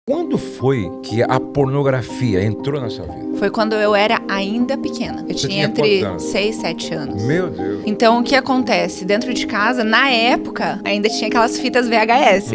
Quando foi que a pornografia entrou na sua vida? Foi quando eu era ainda pequena. Eu Você tinha tinha entre quantos anos? 6 e 7 anos. Meu Deus. Então, o que acontece? Dentro de casa, na época, ainda tinha aquelas fitas VHS.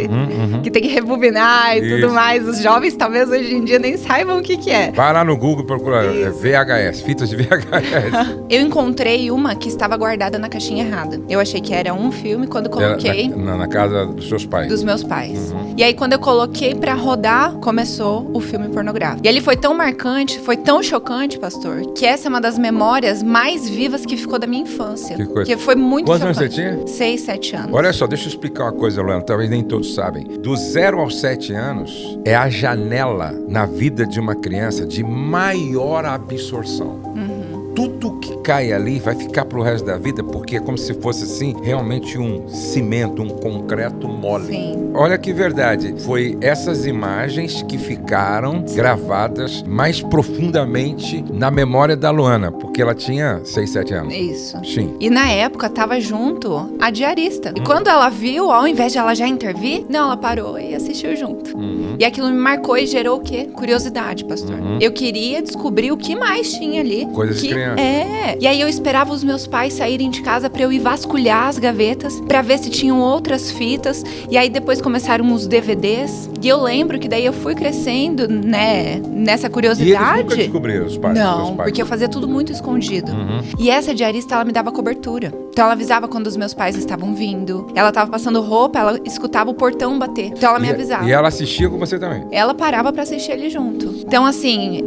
Que tem que rebobinar e tudo Isso. mais. Os jovens, talvez, hoje em dia, nem saibam o que é. Vai lá no Google e procura Isso. VHS, fitas de VHS. Eu encontrei uma que estava guardada na caixinha errada. Eu achei que era um filme, quando coloquei... Na casa dos seus pais. Dos meus pais. E aí, quando eu coloquei pra rodar, começou o filme pornográfico. E ele foi tão marcante, foi tão chocante, pastor, que essa é uma das memórias mais vivas que ficou da minha infância. Que coisa. Porque foi muito Quantos anos chocante. você tinha? 6, 7 anos. Olha só, deixa eu explicar uma coisa, Luana, talvez nem todos sabem. Do 0 aos 7 anos é a janela na vida de uma criança de maior absorção. Tudo que cai ali vai ficar pro resto da vida, porque é como se fosse assim, realmente um cimento, um concreto mole. Sim. Olha que verdade, foi essas imagens que ficaram gravadas mais profundamente na memória da Luana, porque ela tinha 6, 7 anos. Isso. Sim. E na época tava junto a diarista. E quando ela viu, ao invés de ela já intervir, não, ela parou e assistiu junto. E aquilo me marcou e gerou o quê? Curiosidade, pastor. Eu queria descobrir o que mais tinha ali. Coisas de criança. É. E aí eu esperava os meus pais saírem de casa pra eu ir vasculhar as gavetas pra ver se tinham outras fitas. E aí depois começaram os DVDs. E eu lembro que daí eu fui crescendo, né, nessa E curiosidade. eles nunca descobriram, os pais? Não, seus pais? porque eu fazia tudo muito escondido. E essa diarista, ela me dava cobertura. Então ela avisava quando os meus pais estavam vindo. Ela tava passando roupa, ela escutava o portão bater. Então ela me avisava. E ela assistia com você também? Ela parava pra assistir ele junto. Então, assim,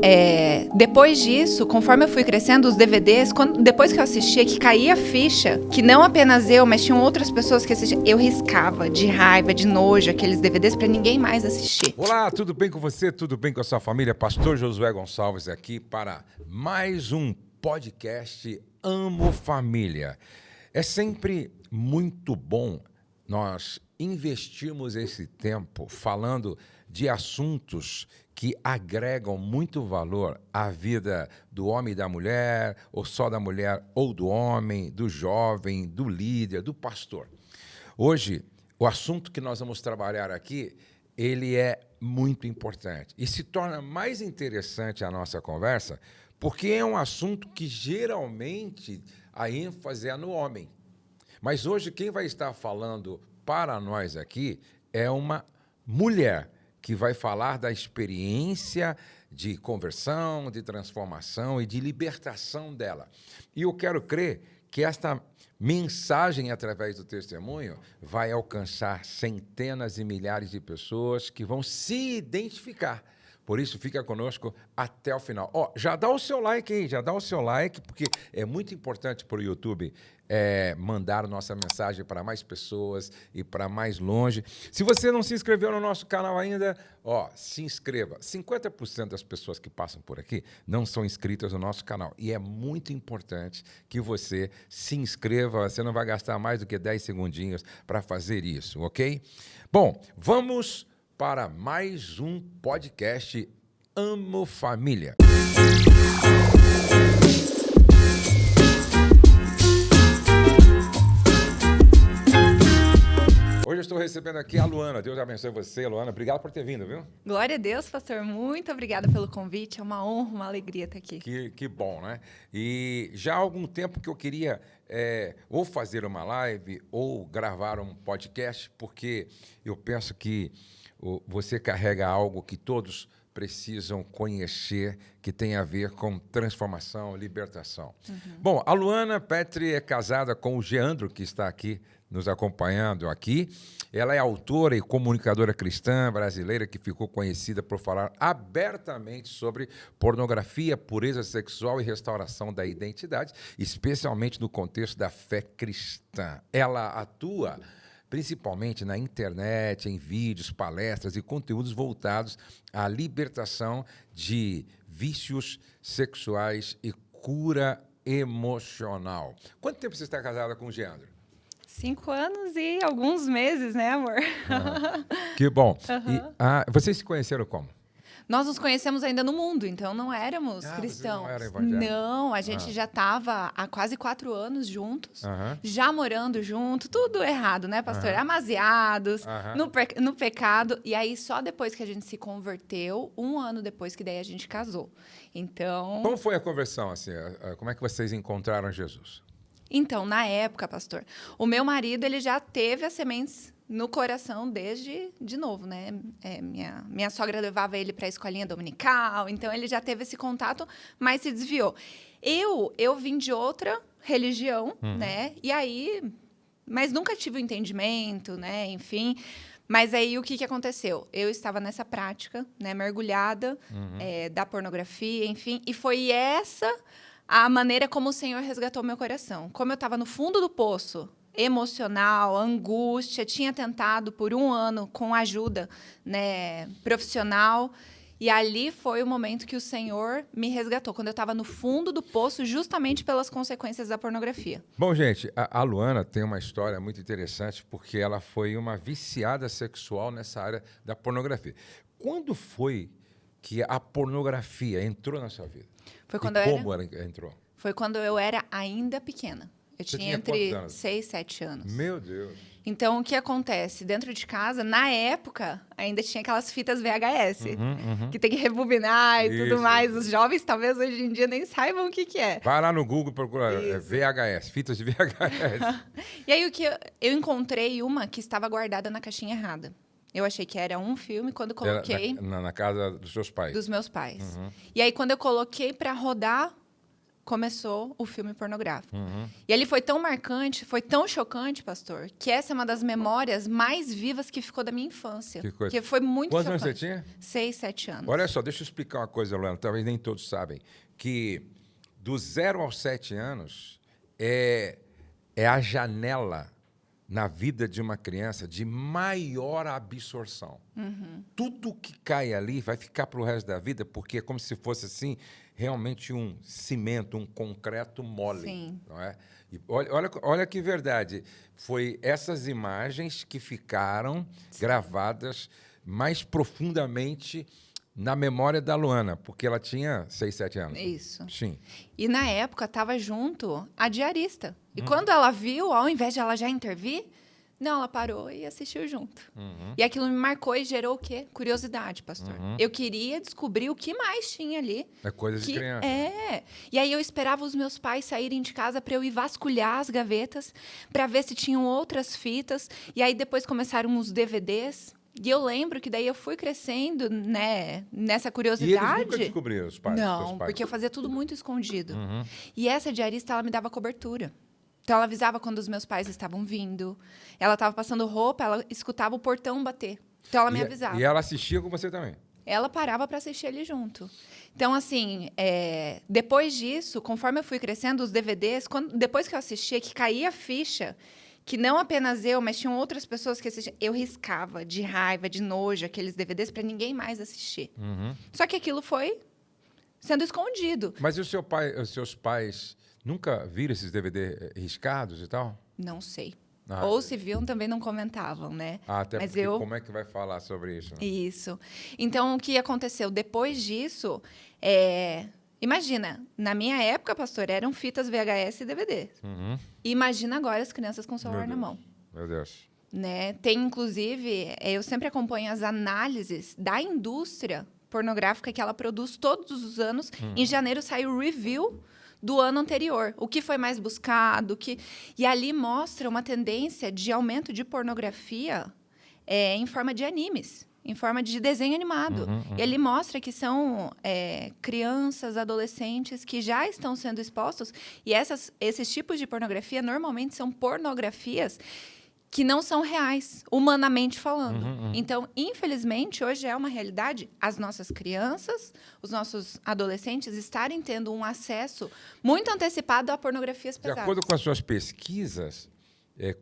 depois disso, conforme eu fui crescendo, os DVDs, depois que eu assistia, que caía a ficha, que não apenas eu, mas tinham outras pessoas que assistiam, eu riscava de raiva, de nojo, aqueles DVDs pra ninguém mais assistir. Olá, tudo bem com você? Tudo bem com a sua família? Pastor Josué Gonçalves aqui para mais um podcast Amo Família. É sempre muito bom nós investirmos esse tempo falando de assuntos que agregam muito valor à vida do homem e da mulher, ou só da mulher ou do homem, do jovem, do líder, do pastor. Hoje, o assunto que nós vamos trabalhar aqui, ele é muito importante e se torna mais interessante a nossa conversa porque é um assunto que geralmente a ênfase é no homem. Mas hoje quem vai estar falando para nós aqui é uma mulher que vai falar da experiência de conversão, de transformação e de libertação dela. E eu quero crer que esta mensagem, através do testemunho, vai alcançar centenas e milhares de pessoas que vão se identificar. Por isso, fica conosco até o final. Já dá o seu like aí, já dá o seu like, porque é muito importante para o YouTube mandar nossa mensagem para mais pessoas e para mais longe. Se você não se inscreveu no nosso canal ainda, se inscreva. 50% das pessoas que passam por aqui não são inscritas no nosso canal. E é muito importante que você se inscreva. Você não vai gastar mais do que 10 segundinhos para fazer isso, ok? Bom, vamos para mais um podcast Amo Família. Hoje eu estou recebendo aqui a Luana. Deus abençoe você, Luana. Obrigado por ter vindo, viu? Glória a Deus, pastor. Muito obrigada pelo convite. É uma honra, uma alegria estar aqui. Que bom, né? E já há algum tempo que eu queria ou fazer uma live ou gravar um podcast, porque eu penso que você carrega algo que todos precisam conhecer, que tem a ver com transformação, libertação. Bom, a Luana Petri é casada com o Geandro, que está aqui nos acompanhando aqui. Ela é autora e comunicadora cristã brasileira que ficou conhecida por falar abertamente sobre pornografia, pureza sexual e restauração da identidade, especialmente no contexto da fé cristã. Ela atua principalmente na internet, em vídeos, palestras e conteúdos voltados à libertação de vícios sexuais e cura emocional. Quanto tempo você está casada com o Geandro? 5 anos e alguns meses, né, amor? Que bom. E, vocês se conheceram como? Nós nos conhecemos ainda no mundo, então não éramos cristãos. Não era evangélico. Não, a gente já estava há quase 4 anos juntos, Aham. já morando junto, tudo errado, né, pastor? Amaziados, Aham. no pecado. E aí, só depois que a gente se converteu, 1 ano depois que daí a gente casou. Então... Como foi a conversão, assim? Como é que vocês encontraram Jesus? Então, na época, pastor, o meu marido, ele já teve as sementes no coração desde, de novo, né? Minha sogra levava ele para a escolinha dominical, então ele já teve esse contato, mas se desviou. Eu vim de outra religião, né? E aí, mas nunca tive o entendimento, né? Enfim, mas aí o que aconteceu? Eu estava nessa prática, né? Mergulhada da pornografia, enfim, e foi essa a maneira como o Senhor resgatou meu coração. Como eu estava no fundo do poço, emocional, angústia, tinha tentado por 1 ano com ajuda, né, profissional, e ali foi o momento que o Senhor me resgatou, quando eu estava no fundo do poço, justamente pelas consequências da pornografia. Bom, gente, a Luana tem uma história muito interessante porque ela foi uma viciada sexual nessa área da pornografia. Quando foi que a pornografia entrou na sua vida? Foi quando como ela entrou? Foi quando eu era ainda pequena. Eu Você tinha tinha entre quantos anos? 6 e 7 anos. Meu Deus. Então, o que acontece? Dentro de casa, na época, ainda tinha aquelas fitas VHS, que tem que rebobinar e tudo Isso. mais. Os jovens, talvez, hoje em dia nem saibam o que é. Vai lá no Google e procura Isso. VHS, fitas de VHS. E aí, eu encontrei uma que estava guardada na caixinha errada. Eu achei que era um filme, quando coloquei... Na casa dos seus pais. Dos meus pais. E aí, quando eu coloquei para rodar, começou o filme pornográfico. E ali foi tão marcante, foi tão chocante, pastor, que essa é uma das memórias mais vivas que ficou da minha infância. Que coisa. Porque foi muito Quantos anos chocante. você tinha? 6, 7 anos. Olha só, deixa eu explicar uma coisa, Luana, talvez nem todos sabem, que do 0 aos 7 anos é a janela na vida de uma criança de maior absorção. Tudo que cai ali vai ficar para o resto da vida, porque é como se fosse assim, realmente um cimento, um concreto mole. Sim. Não é? E olha que verdade. Foi essas imagens que ficaram gravadas mais profundamente na memória da Luana, porque ela tinha 6, 7 anos. Isso. Sim. E na época estava junto a diarista. E quando ela viu, ao invés de ela já intervir, não, ela parou e assistiu junto. E aquilo me marcou e gerou o quê? Curiosidade, pastor. Eu queria descobrir o que mais tinha ali. É coisa de criança. É. E aí eu esperava os meus pais saírem de casa para eu ir vasculhar as gavetas para ver se tinham outras fitas. E aí depois começaram os DVDs. E eu lembro que daí eu fui crescendo, né, nessa E curiosidade. eles nunca descobriram, os pais? Não, seus pais? porque eu fazia tudo muito escondido. E essa diarista, ela me dava cobertura. Então, ela avisava quando os meus pais estavam vindo. Ela estava passando roupa, ela escutava o portão bater. Então, ela me avisava. E ela assistia com você também? Ela parava para assistir ali junto. Então, assim, depois disso, conforme eu fui crescendo, os DVDs, depois que eu assistia, que caía a ficha, que não apenas eu, mas tinham outras pessoas que assistiam, eu riscava de raiva, de nojo, aqueles DVDs para ninguém mais assistir. Só que aquilo foi sendo escondido. Mas e os seus pais nunca viram esses DVD riscados e tal? Não sei. Ah, Ou se viam, também não comentavam, né? até Mas porque como é que vai falar sobre isso? Né? Isso. Então, o que aconteceu? Depois disso, imagina, na minha época, pastor, eram fitas VHS e DVD. Imagina agora as crianças com o celular na mão. Meu Deus. Né? Tem, inclusive, eu sempre acompanho as análises da indústria pornográfica que ela produz todos os anos. Em janeiro sai o review do ano anterior. O que foi mais buscado. E ali mostra uma tendência de aumento de pornografia em forma de animes, em forma de desenho animado. E ele mostra que são crianças, adolescentes que já estão sendo expostos. E esses tipos de pornografia normalmente são pornografias que não são reais, humanamente falando. Então, infelizmente, hoje é uma realidade as nossas crianças, os nossos adolescentes estarem tendo um acesso muito antecipado a pornografias pesadas. De acordo com as suas pesquisas,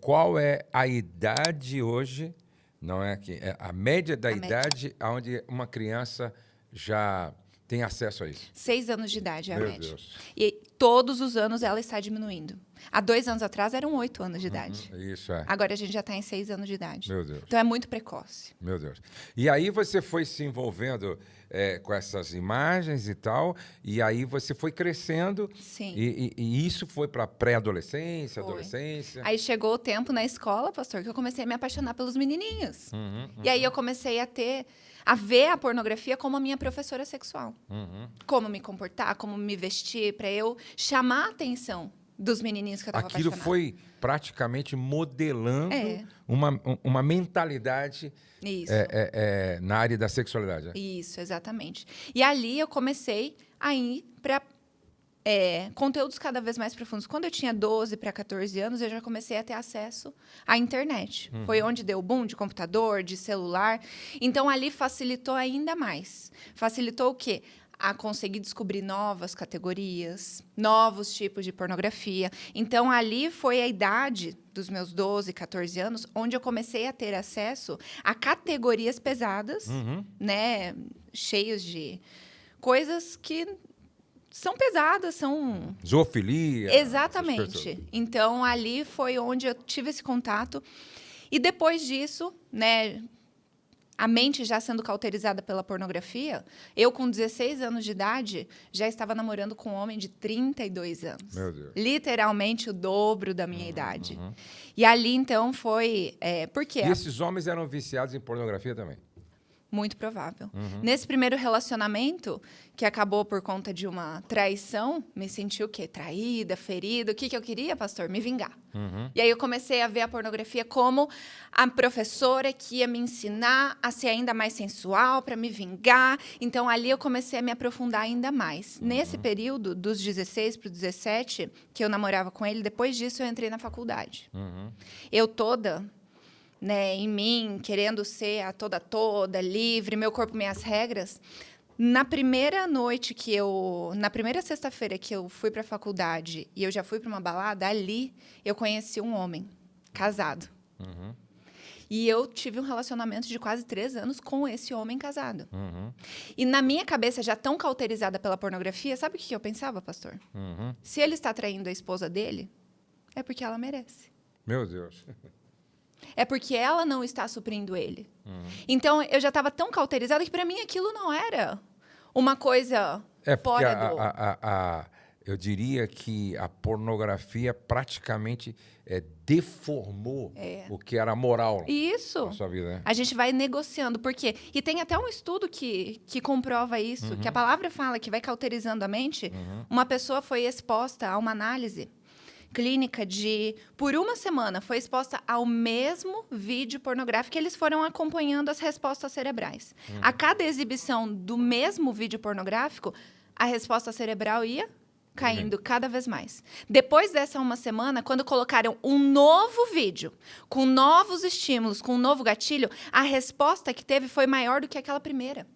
qual é a idade hoje, não é a média da idade onde uma criança já tem acesso a isso. 6 anos de idade é a Meu média. Deus. E todos os anos ela está diminuindo. Há 2 anos atrás eram 8 anos de idade. Isso é. Agora a gente já está em 6 anos de idade. Meu Deus. Então é muito precoce. Meu Deus. E aí você foi se envolvendo com essas imagens e tal, e aí você foi crescendo. Sim. E isso foi para pré-adolescência, Foi. adolescência. Aí chegou o tempo na escola, pastor, que eu comecei a me apaixonar pelos menininhos. E aí eu comecei a ver a pornografia como a minha professora sexual. Como me comportar, como me vestir, para eu chamar a atenção dos menininhos que eu estava Aquilo apaixonada. foi praticamente modelando uma mentalidade Isso. na área da sexualidade. Né? Isso, exatamente. E ali eu comecei a ir para conteúdos cada vez mais profundos. Quando eu tinha 12 para 14 anos, eu já comecei a ter acesso à internet. Foi onde deu o boom de computador, de celular. Então, ali facilitou ainda mais. Facilitou o quê? A conseguir descobrir novas categorias, novos tipos de pornografia. Então, ali foi a idade dos meus 12, 14 anos, onde eu comecei a ter acesso a categorias pesadas, né, cheios de coisas que são pesadas, são... Zoofilia. Exatamente. Então, ali foi onde eu tive esse contato. E depois disso, né, a mente já sendo cauterizada pela pornografia, eu, com 16 anos de idade, já estava namorando com um homem de 32 anos. Meu Deus. Literalmente o dobro da minha idade. E ali, então, foi... por quê? E esses homens eram viciados em pornografia também? Muito provável. Nesse primeiro relacionamento, que acabou por conta de uma traição, me senti o quê? Traída, ferida. O que eu queria, pastor? Me vingar. E aí eu comecei a ver a pornografia como a professora que ia me ensinar a ser ainda mais sensual, para me vingar. Então, ali eu comecei a me aprofundar ainda mais. Nesse período, dos 16 para os 17, que eu namorava com ele, depois disso eu entrei na faculdade. Eu toda... né, em mim, querendo ser a toda, livre, meu corpo, minhas regras. Na primeira noite na primeira sexta-feira que eu fui para a faculdade e eu já fui para uma balada, ali eu conheci um homem casado. E eu tive um relacionamento de quase 3 anos com esse homem casado. E na minha cabeça, já tão cauterizada pela pornografia, sabe o que eu pensava, pastor? Se ele está traindo a esposa dele, é porque ela merece. Meu Deus. É porque ela não está suprindo ele. Então, eu já estava tão cauterizada que, para mim, aquilo não era uma coisa Porque fora do... eu diria que a pornografia praticamente deformou o que era moral Isso. na sua vida, né? A gente vai negociando. Por quê? E tem até um estudo que comprova isso, que a palavra fala que vai cauterizando a mente. Uma pessoa foi exposta a uma análise clínica por uma semana, foi exposta ao mesmo vídeo pornográfico, e eles foram acompanhando as respostas cerebrais. A cada exibição do mesmo vídeo pornográfico, a resposta cerebral ia caindo cada vez mais. Depois dessa uma semana, quando colocaram um novo vídeo, com novos estímulos, com um novo gatilho, a resposta que teve foi maior do que aquela primeira.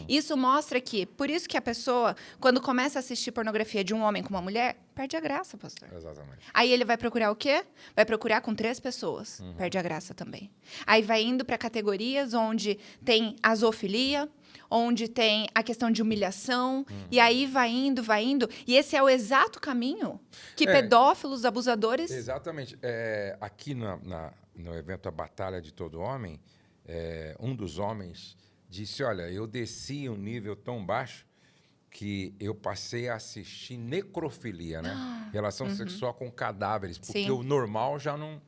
Isso mostra que, por isso que a pessoa, quando começa a assistir pornografia de um homem com uma mulher, perde a graça, pastor. Exatamente. Aí ele vai procurar o quê? Vai procurar com 3 pessoas. Perde a graça também. Aí vai indo para categorias onde tem a zoofilia, onde tem a questão de humilhação, e aí vai indo, e esse é o exato caminho que pedófilos, abusadores... Exatamente. Aqui no evento A Batalha de Todo Homem, um dos homens disse, olha, eu desci um nível tão baixo que eu passei a assistir necrofilia, né? Relação sexual com cadáveres, porque Sim. o normal já não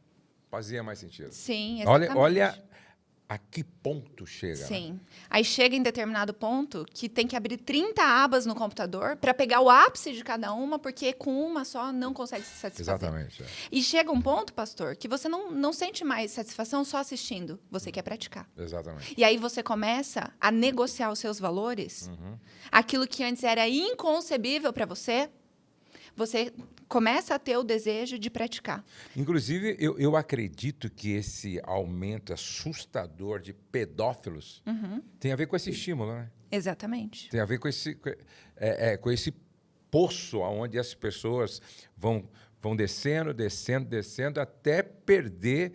fazia mais sentido. Sim, exatamente. Olha a que ponto chega. Sim. Né? Aí chega em determinado ponto que tem que abrir 30 abas no computador para pegar o ápice de cada uma, porque com uma só não consegue se satisfazer. Exatamente. E chega um ponto, pastor, que você não sente mais satisfação só assistindo. Você quer praticar. Exatamente. E aí você começa a negociar os seus valores. Aquilo que antes era inconcebível para você, você começa a ter o desejo de praticar. Inclusive, eu acredito que esse aumento assustador de pedófilos tem a ver com esse estímulo, né? Exatamente. Tem a ver com esse poço onde as pessoas vão descendo, até perder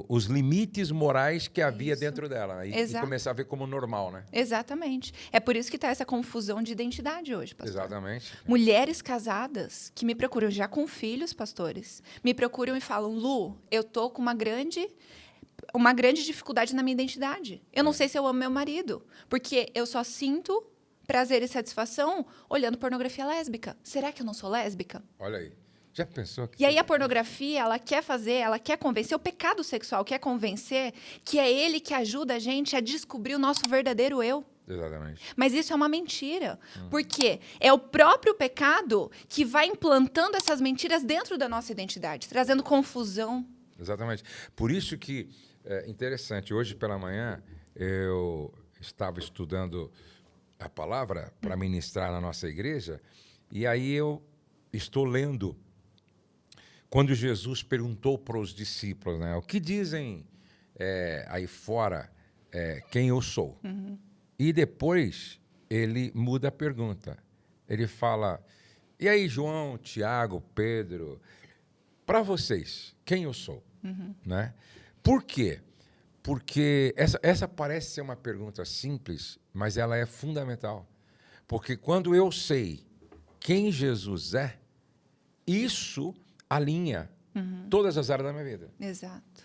os limites morais que havia Isso. dentro dela, né? E Exato. começar a ver como normal, né? Exatamente. É por isso que está essa confusão de identidade hoje, pastor. Exatamente. Mulheres casadas que me procuram já com filhos, pastores, me procuram e falam: Lu, eu tô com uma grande dificuldade na minha identidade. Eu não sei se eu amo meu marido, porque eu só sinto prazer e satisfação olhando pornografia lésbica. Será que eu não sou lésbica? Olha aí. Já pensou que... E aí a pornografia, ela quer convencer, o pecado sexual quer convencer que é ele que ajuda a gente a descobrir o nosso verdadeiro eu. Exatamente. Mas isso é uma mentira, porque é o próprio pecado que vai implantando essas mentiras dentro da nossa identidade, trazendo confusão. Exatamente. Por isso que é interessante. Hoje pela manhã eu estava estudando a palavra para ministrar na nossa igreja e aí eu estou lendo quando Jesus perguntou para os discípulos, né, o que dizem aí fora quem eu sou? E depois ele muda a pergunta. Ele fala, e aí João, Tiago, Pedro, para vocês, quem eu sou? Né? Por quê? Porque essa parece ser uma pergunta simples, mas ela é fundamental. Porque quando eu sei quem Jesus é, isso alinha todas as áreas da minha vida. Exato.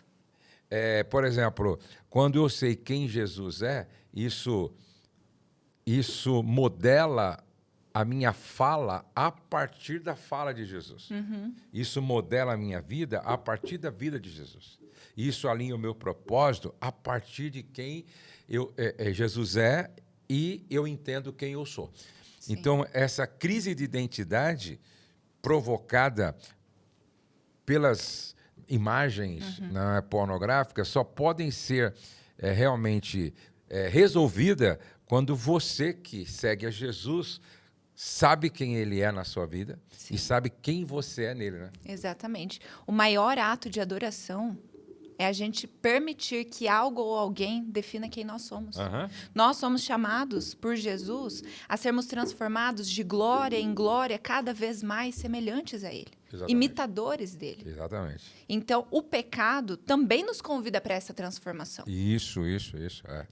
Por exemplo, quando eu sei quem Jesus é, isso modela a minha fala a partir da fala de Jesus. Isso modela a minha vida a partir da vida de Jesus. Isso alinha o meu propósito a partir de quem Jesus é e eu entendo quem eu sou. Sim. Então, essa crise de identidade provocada pelas imagens pornográficas só podem ser realmente resolvida quando você que segue a Jesus sabe quem ele é na sua vida. Sim. E sabe quem você é nele, né? Exatamente. O maior ato de adoração é a gente permitir que algo ou alguém defina quem nós somos. Nós somos chamados por Jesus a sermos transformados de glória em glória, cada vez mais semelhantes a Ele. Exatamente. Imitadores dele. Exatamente. Então, o pecado também nos convida para essa transformação. Isso.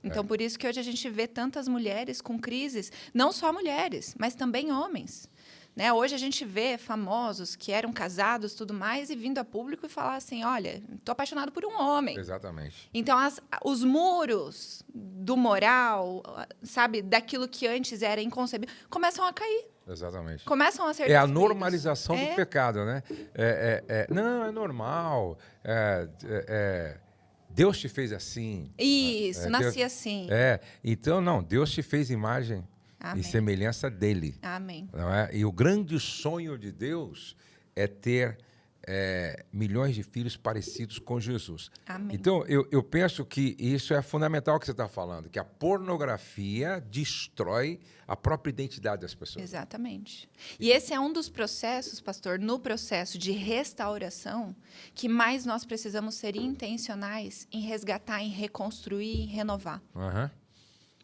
Então, por isso que hoje a gente vê tantas mulheres com crises, não só mulheres, mas também homens. Né? Hoje a gente vê famosos que eram casados, tudo mais, e vindo a público e falar assim, olha, estou apaixonado por um homem. Exatamente. Então, os muros do moral, sabe, daquilo que antes era inconcebível, começam a cair. Exatamente. Começam a ser a normalização do pecado, né? Não, é normal. Deus te fez assim. Isso, nasci assim. Então, não, Deus te fez imagem Amém. E semelhança dele. Amém. Não é? E o grande sonho de Deus é ter milhões de filhos parecidos com Jesus. Amém. Então, eu penso que isso é fundamental que você está falando, que a pornografia destrói a própria identidade das pessoas. Exatamente. E esse é um dos processos, pastor, no processo de restauração, que mais nós precisamos ser intencionais em resgatar, em reconstruir, em renovar.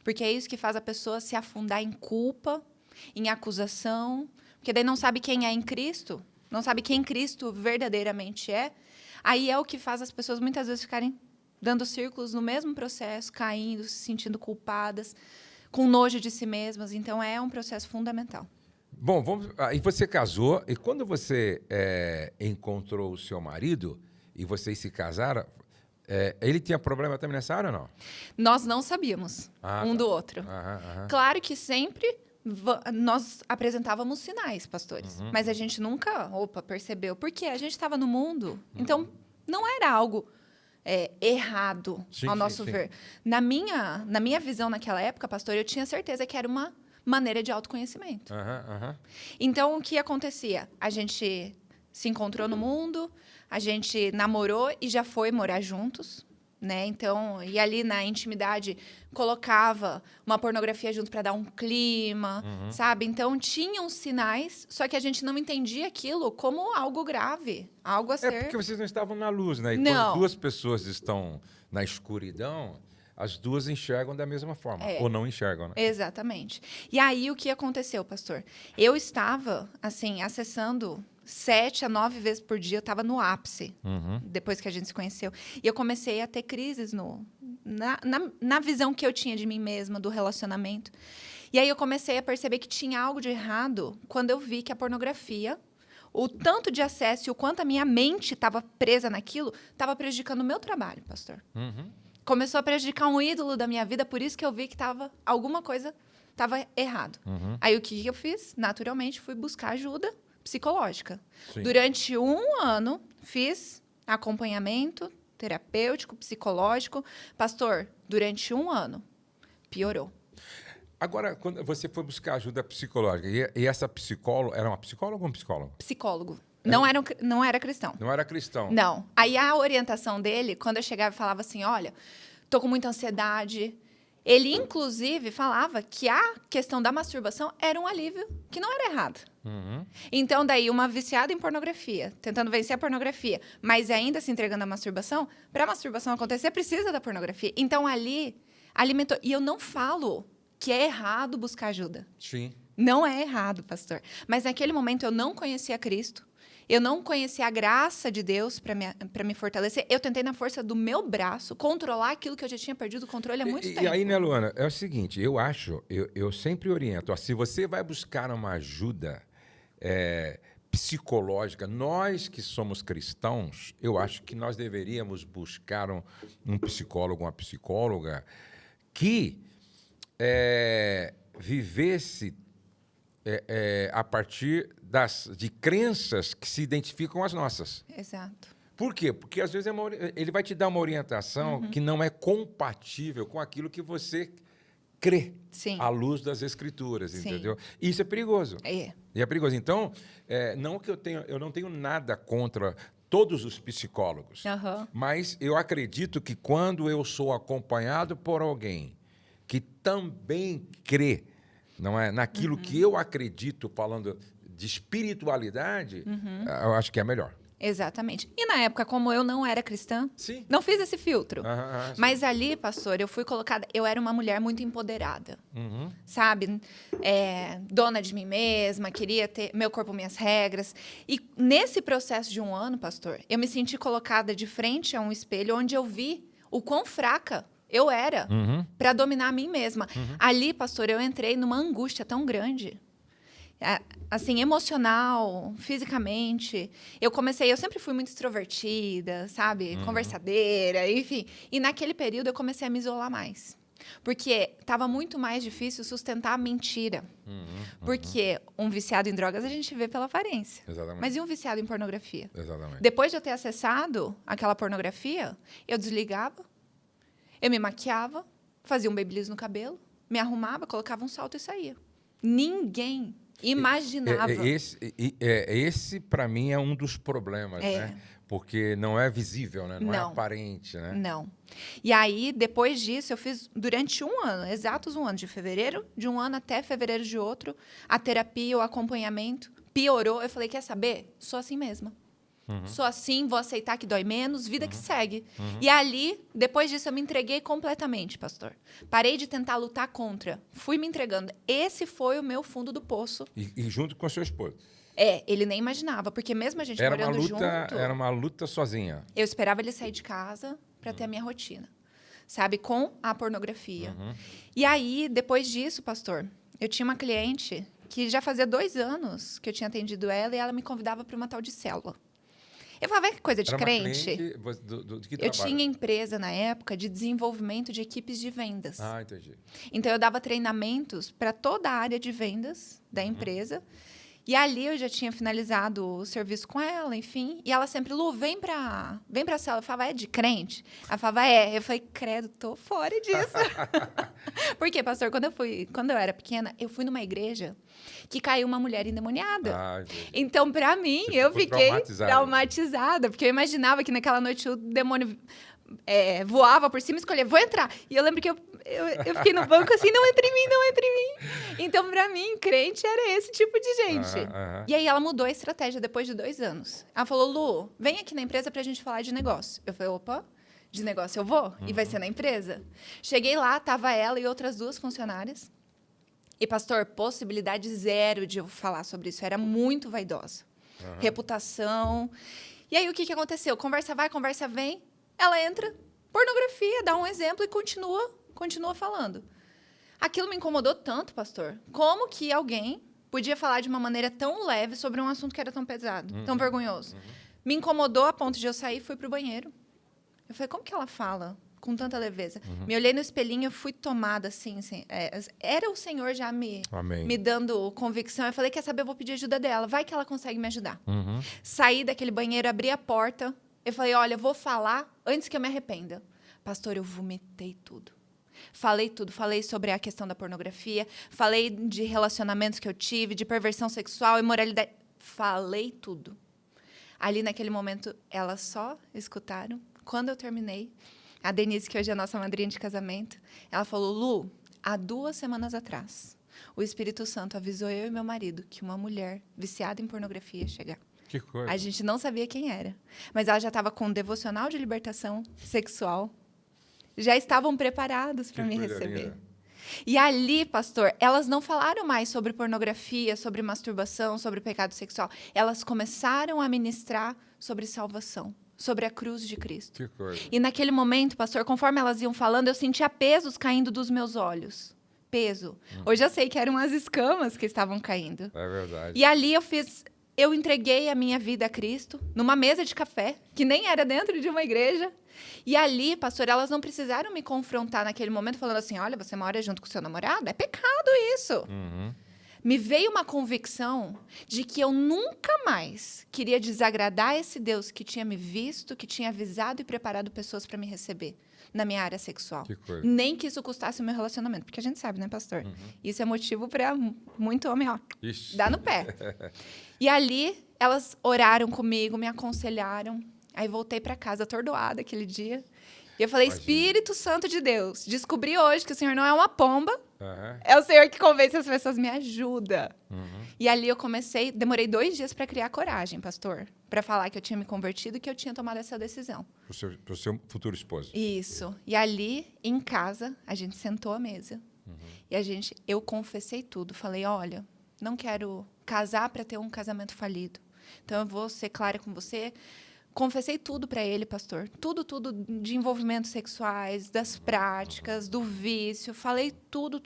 Porque é isso que faz a pessoa se afundar em culpa, em acusação, porque daí não sabe quem é em Cristo, não sabe quem Cristo verdadeiramente é. Aí é o que faz as pessoas muitas vezes ficarem dando círculos no mesmo processo, caindo, se sentindo culpadas, com nojo de si mesmas. Então, é um processo fundamental. Bom, e você casou, e quando você encontrou o seu marido, e vocês se casaram... ele tinha problema também nessa área ou não? Nós não sabíamos do outro. Claro que sempre nós apresentávamos sinais, pastores. Mas a gente nunca, percebeu. Porque a gente estava no mundo. Então, não era algo errado, ao nosso ver. Na minha visão naquela época, pastor, eu tinha certeza que era uma maneira de autoconhecimento. Então, o que acontecia? A gente se encontrou no mundo, a gente namorou e já foi morar juntos, né? Então, e ali na intimidade colocava uma pornografia junto para dar um clima, sabe? Então, tinham sinais, só que a gente não entendia aquilo como algo grave, algo a ser... É porque vocês não estavam na luz, né? E quando duas pessoas estão na escuridão, as duas enxergam da mesma forma, ou não enxergam, né? Exatamente. E aí, o que aconteceu, pastor? Eu estava, assim, acessando 7 a 9 vezes por dia, eu estava no ápice, Uhum. depois que a gente se conheceu. E eu comecei a ter crises na visão que eu tinha de mim mesma, do relacionamento. E aí eu comecei a perceber que tinha algo de errado quando eu vi que a pornografia, o tanto de acesso e o quanto a minha mente estava presa naquilo, estava prejudicando o meu trabalho, pastor. Uhum. Começou a prejudicar um ídolo da minha vida, por isso que eu vi que alguma coisa estava errado. Uhum. Aí o que eu fiz? Naturalmente, fui buscar ajuda psicológica. Sim. Durante 1 ano, fiz acompanhamento terapêutico, psicológico. Pastor, durante 1 ano, piorou. Agora, quando você foi buscar ajuda psicológica, e essa psicóloga, era uma psicóloga ou um psicólogo? Psicólogo. É. Não era cristão. Não era cristão? Não. Aí a orientação dele, quando eu chegava e falava assim, olha, tô com muita ansiedade. Ele, inclusive, falava que a questão da masturbação era um alívio, que não era errado. Uhum. Então, daí, uma viciada em pornografia, tentando vencer a pornografia, mas ainda se entregando à masturbação, para a masturbação acontecer, precisa da pornografia. Então, ali, alimentou. E eu não falo que é errado buscar ajuda. Sim. Não é errado, pastor. Mas naquele momento eu não conhecia Cristo. Eu não conhecia a graça de Deus para me fortalecer. Eu tentei, na força do meu braço, controlar aquilo que eu já tinha perdido o controle há muito tempo. E aí, né, Luana, é o seguinte, eu sempre oriento, ó, se você vai buscar uma ajuda psicológica, nós que somos cristãos, eu acho que nós deveríamos buscar um psicólogo, uma psicóloga que vivesse a partir de crenças que se identificam às nossas. Exato. Por quê? Porque às vezes ele vai te dar uma orientação que não é compatível com aquilo que você crê. Sim. À luz das escrituras, Sim. entendeu? Isso é perigoso. É. E é perigoso. Então, não que eu não tenho nada contra todos os psicólogos, Aham. mas eu acredito que quando eu sou acompanhado por alguém que também crê, não é, naquilo que eu acredito, falando de espiritualidade, eu acho que é melhor. Exatamente. E na época, como eu não era cristã, Sim. não fiz esse filtro. Sim. Mas ali, pastor, eu fui colocada... Eu era uma mulher muito empoderada, Uhum. sabe? Dona de mim mesma, queria ter meu corpo, minhas regras. E nesse processo de 1 ano, pastor, eu me senti colocada de frente a um espelho onde eu vi o quão fraca eu era para dominar a mim mesma. Ali, pastor, eu entrei numa angústia tão grande, assim, emocional, fisicamente. Eu sempre fui muito extrovertida, sabe? Conversadeira, enfim. E naquele período eu comecei a me isolar mais. Porque estava muito mais difícil sustentar a mentira. Porque um viciado em drogas a gente vê pela aparência. Exatamente. Mas e um viciado em pornografia? Exatamente. Depois de eu ter acessado aquela pornografia, eu desligava, eu me maquiava, fazia um babyliss no cabelo, me arrumava, colocava um salto e saía. Ninguém imaginava. Esse para mim, é um dos problemas, né? Porque não é visível, né? Não é aparente, né? Não. E aí, depois disso, eu fiz durante 1 ano, exatos 1 ano, de fevereiro de 1 ano até fevereiro de outro, a terapia, o acompanhamento, piorou. Eu falei, quer saber? Sou assim mesma. Sou assim, vou aceitar que dói menos, vida que segue. E ali, depois disso, eu me entreguei completamente, pastor. Parei de tentar lutar contra. Fui me entregando. Esse foi o meu fundo do poço. E junto com seu esposo. Ele nem imaginava, porque mesmo a gente Era uma morando luta, junto... era uma luta sozinha. Eu esperava ele sair de casa para ter a minha rotina, sabe? Com a pornografia. E aí, depois disso, pastor, eu tinha uma cliente que já fazia 2 anos que eu tinha atendido ela e ela me convidava para uma tal de célula. Eu falava, que coisa de Era uma crente. cliente de que Eu trabalho? tinha empresa na época de desenvolvimento de equipes de vendas. Ah, entendi. Então, eu dava treinamentos para toda a área de vendas da empresa. E ali eu já tinha finalizado o serviço com ela, enfim. E ela sempre, Lu, vem pra célula. Eu falava, é de crente? Ela falava, é. Eu falei, credo, tô fora disso. Porque, pastor, quando eu era pequena, eu fui numa igreja que caiu uma mulher endemoniada. Ah, entendi. Então, pra mim, Você eu ficou fiquei traumatizada. porque eu imaginava que naquela noite o demônio voava por cima e escolhia, vou entrar. E eu lembro que eu fiquei no banco assim, não entre em mim, não entre em mim. Então, pra mim, crente era esse tipo de gente. E aí ela mudou a estratégia depois de 2 anos. Ela falou, Lu, vem aqui na empresa pra gente falar de negócio. Eu falei, opa, de negócio eu vou? E vai ser na empresa? Cheguei lá, tava ela e outras 2 funcionárias. E, pastor, possibilidade zero de eu falar sobre isso. Eu era muito vaidosa. reputação. E aí, o que aconteceu? Conversa vai, conversa vem. Ela entra, pornografia, dá um exemplo e continua falando. Aquilo me incomodou tanto, pastor. Como que alguém podia falar de uma maneira tão leve sobre um assunto que era tão pesado, tão vergonhoso? Me incomodou a ponto de eu sair e fui pro banheiro. Eu falei, como que ela fala com tanta leveza? Me olhei no espelhinho, eu fui tomada assim. Era o Senhor já me dando convicção. Eu falei, quer saber, eu vou pedir ajuda dela. Vai que ela consegue me ajudar. Saí daquele banheiro, abri a porta. Eu falei, olha, eu vou falar antes que eu me arrependa. Pastor, eu vomitei tudo. Falei tudo, falei sobre a questão da pornografia, falei de relacionamentos que eu tive, de perversão sexual, imoralidade. Falei tudo. Ali, naquele momento, elas só escutaram. Quando eu terminei, a Denise, que hoje é a nossa madrinha de casamento, ela falou, Lu, há 2 semanas atrás, o Espírito Santo avisou eu e meu marido que uma mulher viciada em pornografia ia chegar. Que coisa. A gente não sabia quem era, mas ela já estava com um devocional de libertação sexual. Já estavam preparados para me receber. E ali, pastor, elas não falaram mais sobre pornografia, sobre masturbação, sobre pecado sexual. Elas começaram a ministrar sobre salvação, sobre a cruz de Cristo. Que coisa. E naquele momento, pastor, conforme elas iam falando, eu sentia pesos caindo dos meus olhos. Peso. Hoje eu sei que eram as escamas que estavam caindo. É verdade. E ali eu entreguei a minha vida a Cristo numa mesa de café, que nem era dentro de uma igreja. E ali, pastor, elas não precisaram me confrontar naquele momento falando assim, olha, você mora junto com seu namorado? É pecado isso. Me veio uma convicção de que eu nunca mais queria desagradar esse Deus que tinha me visto, que tinha avisado e preparado pessoas para me receber na minha área sexual. Que coisa. Nem que isso custasse o meu relacionamento. Porque a gente sabe, né, pastor? Isso é motivo para muito homem, ó, Ixi. dar no pé. E ali, elas oraram comigo, me aconselharam. Aí voltei para casa atordoada aquele dia. E eu falei, Imagina. Espírito Santo de Deus, descobri hoje que o Senhor não é uma pomba. Aham. É o Senhor que convence as pessoas, me ajuda. E ali eu comecei, demorei 2 dias para criar coragem, pastor. Para falar que eu tinha me convertido e que eu tinha tomado essa decisão. Pro seu futuro esposo. Isso. E ali, em casa, a gente sentou à mesa. E eu confessei tudo. Falei, olha, não quero casar para ter um casamento falido. Então, eu vou ser clara com você. Confessei tudo para ele, pastor. Tudo de envolvimentos sexuais, das práticas, do vício. Falei tudo.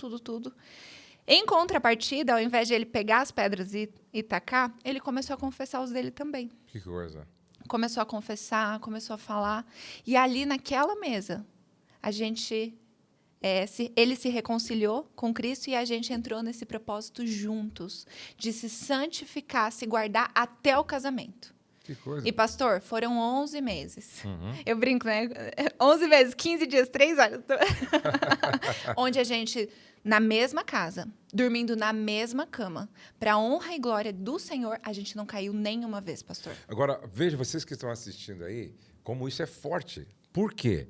Em contrapartida, ao invés de ele pegar as pedras e tacar, ele começou a confessar os dele também. Que coisa. Começou a confessar, começou a falar. E ali, naquela mesa, ele se reconciliou com Cristo e a gente entrou nesse propósito juntos, de se santificar, se guardar até o casamento. Que coisa. E, pastor, foram 11 meses. Eu brinco, né? 11 meses, 15 dias, 3 horas. Onde a gente, na mesma casa, dormindo na mesma cama, para a honra e glória do Senhor, a gente não caiu nenhuma vez, pastor. Agora, veja, vocês que estão assistindo aí, como isso é forte. Por quê?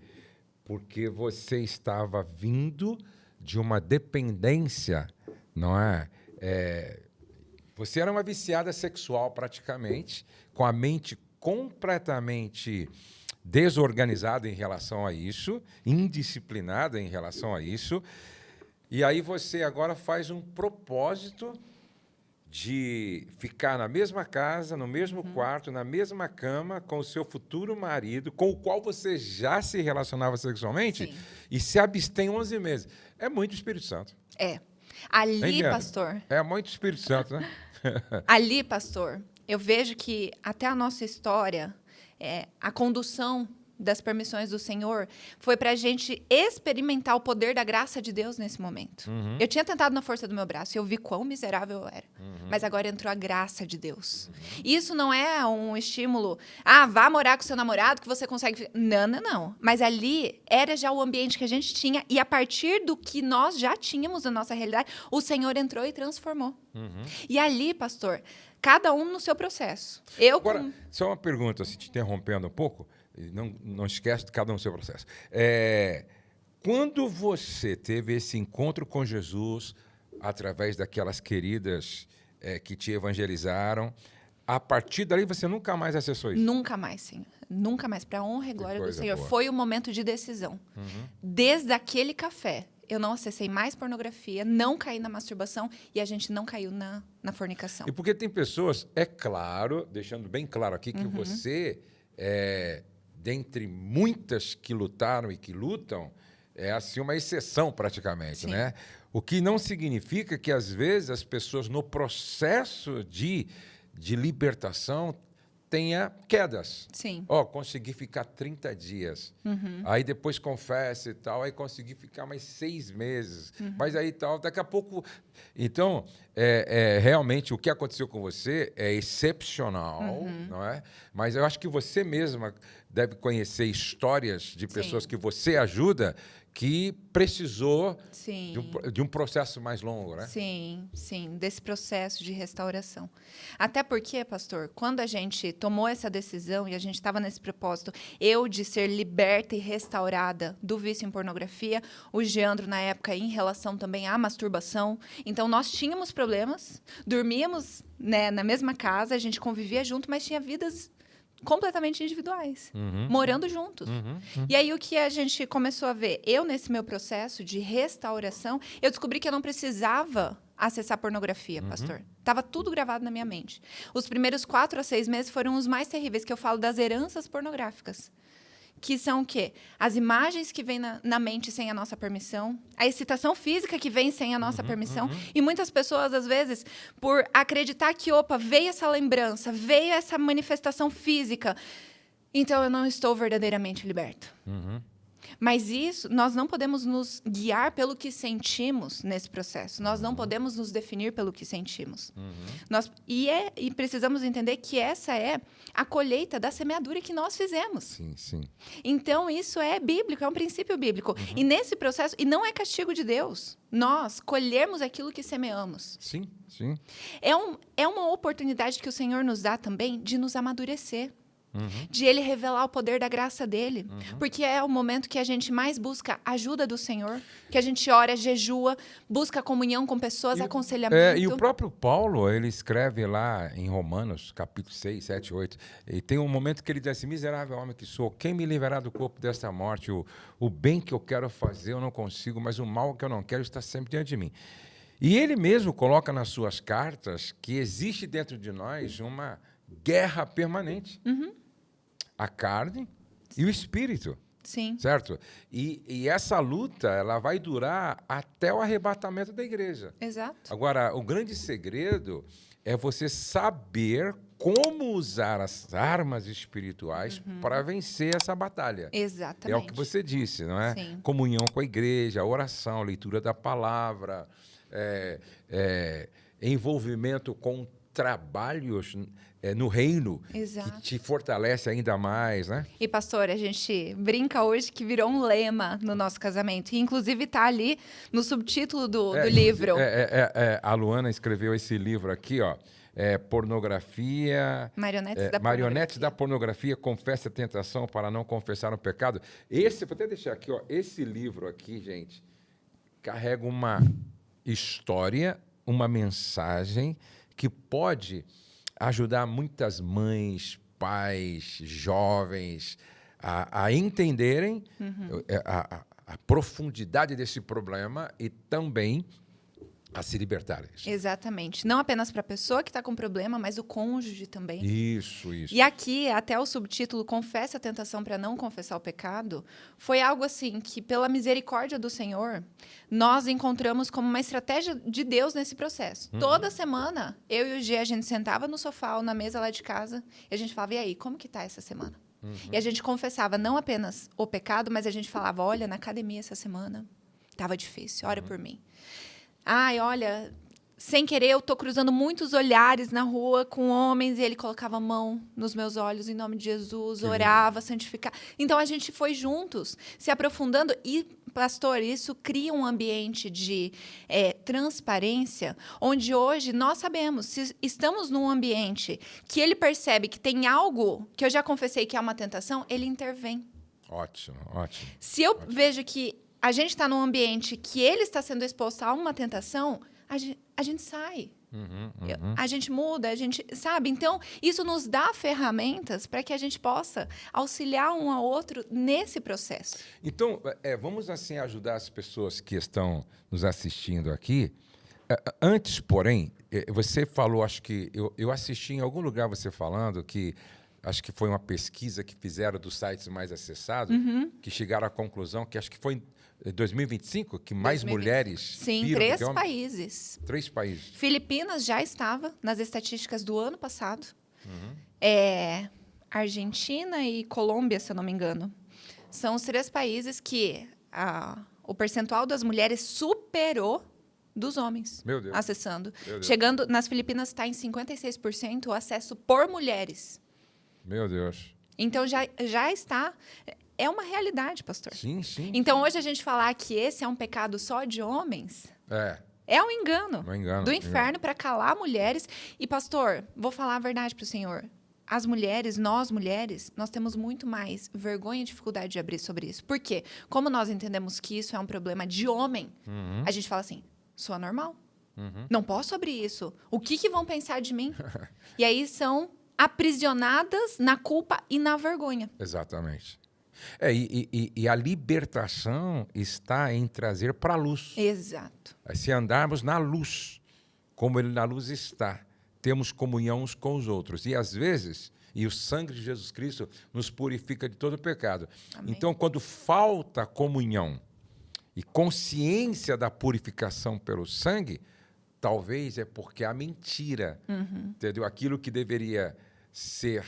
Porque você estava vindo de uma dependência, não é? Você era uma viciada sexual praticamente, com a mente completamente desorganizada em relação a isso, indisciplinada em relação a isso. E aí você agora faz um propósito de ficar na mesma casa, no mesmo quarto, na mesma cama, com o seu futuro marido, com o qual você já se relacionava sexualmente, Sim. e se abstém 11 meses. É muito Espírito Santo. É. Ali, Hein, Diana? pastor... É muito Espírito Santo, né? Ali, pastor, eu vejo que até a nossa história, a condução das permissões do Senhor, foi para a gente experimentar o poder da graça de Deus nesse momento. Eu tinha tentado na força do meu braço e eu vi quão miserável eu era. Mas agora entrou a graça de Deus. Isso não é um estímulo, vá morar com seu namorado que você consegue... Não. Mas ali era já o ambiente que a gente tinha e a partir do que nós já tínhamos na nossa realidade, o Senhor entrou e transformou. E ali, pastor, cada um no seu processo. Agora, só uma pergunta, se te interrompendo um pouco, não esquece de cada um no seu processo. Quando você teve esse encontro com Jesus, através daquelas queridas que te evangelizaram, a partir dali você nunca mais acessou isso? Nunca mais, Senhor. Nunca mais. Para a honra e glória do Senhor. Boa. Foi o momento de decisão. Desde aquele café, eu não acessei mais pornografia, não caí na masturbação e a gente não caiu na fornicação. E porque tem pessoas, é claro, deixando bem claro aqui, que você, dentre muitas que lutaram e que lutam, é assim uma exceção praticamente, Sim. né? O que não significa que, às vezes, as pessoas, no processo de libertação, tenha quedas. Sim. Consegui ficar 30 dias. Aí depois confessa e tal, aí consegui ficar mais 6 meses. Mas aí tal, daqui a pouco... Então, realmente, o que aconteceu com você é excepcional, não é? Mas eu acho que você mesma deve conhecer histórias de pessoas que você ajuda que precisou de um processo mais longo, né? Sim, desse processo de restauração. Até porque, pastor, quando a gente tomou essa decisão e a gente estava nesse propósito, eu de ser liberta e restaurada do vício em pornografia, o Geandro, na época, em relação também à masturbação. Então, nós tínhamos problemas, dormíamos, né, na mesma casa, a gente convivia junto, mas tinha vidas completamente individuais, morando juntos. E aí, o que a gente começou a ver? Eu, nesse meu processo de restauração, eu descobri que eu não precisava acessar pornografia, pastor. Estava tudo gravado na minha mente. Os primeiros 4 a 6 meses foram os mais terríveis, que eu falo das heranças pornográficas. Que são o quê? As imagens que vêm na mente sem a nossa permissão, a excitação física que vem sem a nossa permissão. E muitas pessoas, às vezes, por acreditar que, veio essa lembrança, veio essa manifestação física, então eu não estou verdadeiramente liberto. Mas isso, nós não podemos nos guiar pelo que sentimos nesse processo. Nós não podemos nos definir pelo que sentimos. E precisamos entender que essa é a colheita da semeadura que nós fizemos. Sim. Então, isso é bíblico, é um princípio bíblico. E nesse processo, e não é castigo de Deus, nós colhermos aquilo que semeamos. Sim. É uma oportunidade que o Senhor nos dá também de nos amadurecer. De Ele revelar o poder da graça dele. Porque é o momento que a gente mais busca ajuda do Senhor, que a gente ora, jejua, busca comunhão com pessoas, aconselhamento. E o próprio Paulo, ele escreve lá em Romanos, capítulo 6, 7, 8, e tem um momento que ele diz assim: miserável homem que sou, quem me livrará do corpo desta morte? O bem que eu quero fazer eu não consigo, mas o mal que eu não quero está sempre diante de mim. E ele mesmo coloca nas suas cartas que existe dentro de nós uma guerra permanente. A carne e o espírito. Sim. Certo? E essa luta, ela vai durar até o arrebatamento da igreja. Exato. Agora, o grande segredo é você saber como usar as armas espirituais para vencer essa batalha. Exatamente. É o que você disse, não é? Sim. Comunhão com a igreja, leitura da palavra, envolvimento com trabalhos no reino. Exato. Que te fortalece ainda mais, né? E, pastor, a gente brinca hoje que virou um lema no nosso casamento. E, inclusive, está ali no subtítulo do livro. A Luana escreveu esse livro aqui, ó. Pornografia... Marionetes da pornografia, confessa a tentação para não confessar o pecado. Vou até deixar aqui, ó. Esse livro aqui, gente, carrega uma história, uma mensagem que pode ajudar muitas mães, pais, jovens a entenderem a profundidade desse problema e também a se libertarem. Exatamente. Não apenas para a pessoa que está com problema, mas o cônjuge também. Isso. E aqui, até o subtítulo, Confesse a tentação para não confessar o pecado, foi algo assim que, pela misericórdia do Senhor, nós encontramos como uma estratégia de Deus nesse processo. Toda semana, eu e o G, a gente sentava no sofá ou na mesa lá de casa e a gente falava, e aí, como que tá essa semana? E a gente confessava não apenas o pecado, mas a gente falava, olha, na academia essa semana estava difícil, ora por mim. Ai, olha, sem querer, eu tô cruzando muitos olhares na rua com homens e ele colocava a mão nos meus olhos em nome de Jesus, orava, santificava. Então, a gente foi juntos, se aprofundando. E, pastor, isso cria um ambiente de transparência, onde hoje nós sabemos, se estamos num ambiente que ele percebe que tem algo que eu já confessei que é uma tentação, ele intervém. Ótimo. Se eu vejo que a gente está num ambiente que ele está sendo exposto a uma tentação, a gente sai. A gente muda, a gente, sabe? Então, isso nos dá ferramentas para que a gente possa auxiliar um ao outro nesse processo. Então, vamos assim ajudar as pessoas que estão nos assistindo aqui. Antes, porém, você falou, acho que eu assisti em algum lugar você falando que acho que foi uma pesquisa que fizeram dos sites mais acessados, que chegaram à conclusão que acho que foi em 2025 que mais 2020. mulheres Sim, viram 3 do que homens. países. 3 países. Filipinas já estava nas estatísticas do ano passado. Argentina e Colômbia, se eu não me engano. São os 3 países que o percentual das mulheres superou dos homens Meu Deus. acessando. Meu Deus. Chegando nas Filipinas está em 56% o acesso por mulheres. Meu Deus. Então já está. É uma realidade, pastor. Sim, sim. Então hoje a gente falar que esse é um pecado só de homens é um engano. Um engano. Do inferno para calar mulheres. E, pastor, vou falar a verdade para o senhor. As mulheres, nós mulheres, nós temos muito mais vergonha e dificuldade de abrir sobre isso. Por quê? Como nós entendemos que isso é um problema de homem, a gente fala assim, sou anormal. Não posso abrir isso. O que vão pensar de mim? E aí são aprisionadas na culpa e na vergonha. Exatamente. E a libertação está em trazer para a luz. Exato. Se andarmos na luz, como Ele na luz está, temos comunhão uns com os outros. E, às vezes, o sangue de Jesus Cristo nos purifica de todo pecado. Amém. Então, quando falta comunhão e consciência da purificação pelo sangue, talvez é porque a mentira, entendeu? Aquilo que deveria ser